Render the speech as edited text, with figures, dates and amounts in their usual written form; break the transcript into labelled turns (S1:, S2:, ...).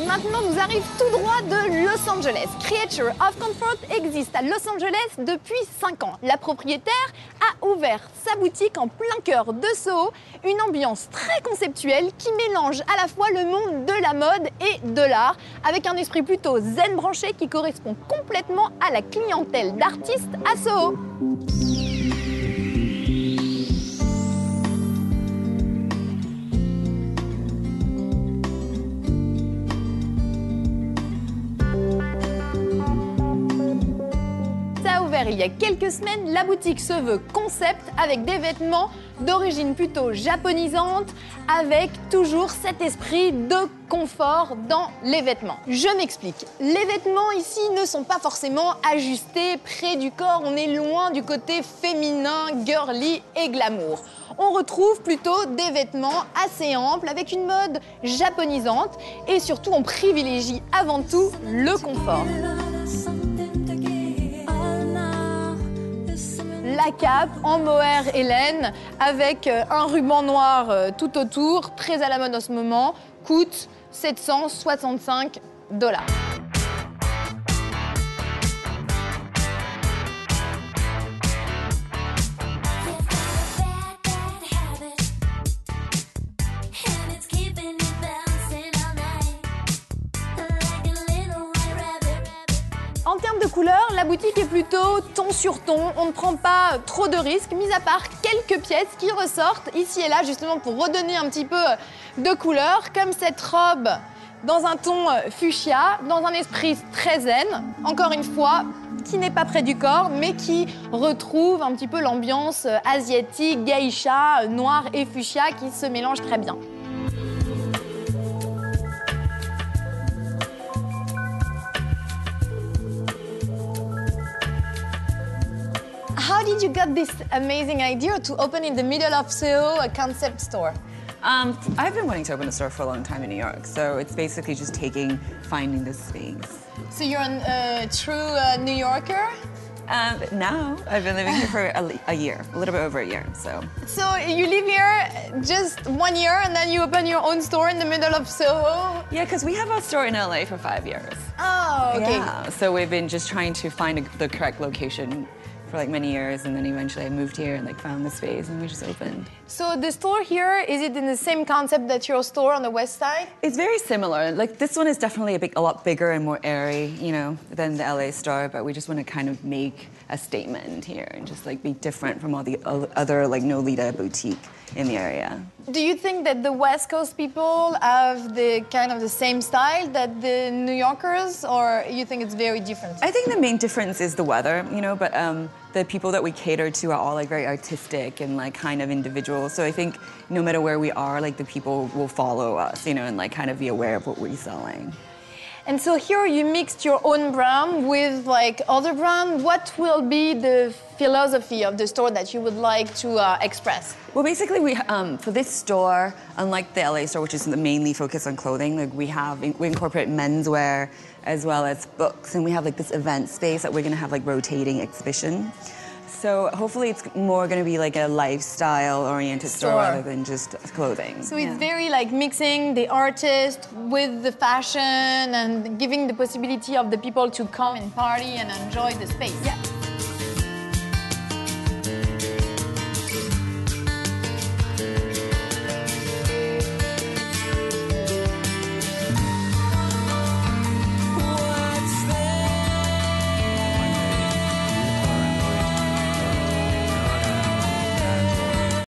S1: Maintenant nous arrive tout droit de Los Angeles. Creature of Comfort existe à Los Angeles depuis 5 ans. La propriétaire a ouvert sa boutique en plein cœur de Soho, une ambiance très conceptuelle qui mélange à la fois le monde de la mode et de l'art, avec un esprit plutôt zen branché qui correspond complètement à la clientèle d'artistes à Soho. Il y a quelques semaines, la boutique se veut concept avec des vêtements d'origine plutôt japonisante, avec toujours cet esprit de confort dans les vêtements. Je m'explique. Les vêtements ici ne sont pas forcément ajustés près du corps, on est loin du côté féminin, girly et glamour. On retrouve plutôt des vêtements assez amples avec une mode japonisante et surtout on privilégie avant tout le confort. La cape en mohair et laine avec un ruban noir tout autour, très à la mode en ce moment, coûte 765 $. En termes de couleurs, la boutique est plutôt ton sur ton. On ne prend pas trop de risques, mis à part quelques pièces qui ressortent ici et là, justement pour redonner un petit peu de couleur, comme cette robe dans un ton fuchsia, dans un esprit très zen, encore une fois, qui n'est pas près du corps, mais qui retrouve un petit peu l'ambiance asiatique, geisha, noir et fuchsia qui se mélangent très bien. How did you get this amazing idea to open in the middle of Soho a concept store?
S2: I've been wanting to open a store for a long time in New York, so it's basically just finding this space.
S1: So you're a true New Yorker?
S2: Now, I've been living here for a year, a little bit over a year, so.
S1: So you live here just 1 year and then you open your own store in the middle of Soho?
S2: Yeah, because we have a store in LA for 5 years.
S1: Oh, okay.
S2: Yeah, so we've been just trying to find the correct location for like many years, and then eventually I moved here and like found the space and we just opened.
S1: So the store here, is it in the same concept that your store on the west side?
S2: It's very similar. Like this one is definitely a lot bigger and more airy, you know, than the LA store, but we just want to kind of make a statement here and just like be different from all the other like Nolita boutique in the area.
S1: Do you think that the West Coast people have the kind of the same style that the New Yorkers, or you think it's very different?
S2: I think the main difference is the weather, you know, but the people that we cater to are all like very artistic and like kind of individual. So I think no matter where we are, like the people will follow us, you know, and like kind of be aware of what we're selling.
S1: And so here you mixed your own brand with like other brand. What will be the philosophy of the store that you would like to express?
S2: Well, basically, we for this store, unlike the LA store, which is mainly focused on clothing, like we incorporate menswear as well as books, and we have like this event space that we're going to have like rotating exhibition. So hopefully it's more going to be like a lifestyle-oriented store rather than just clothing.
S1: So it's very like mixing the artist with the fashion and giving the possibility of the people to come and party and enjoy the space.
S2: Yeah.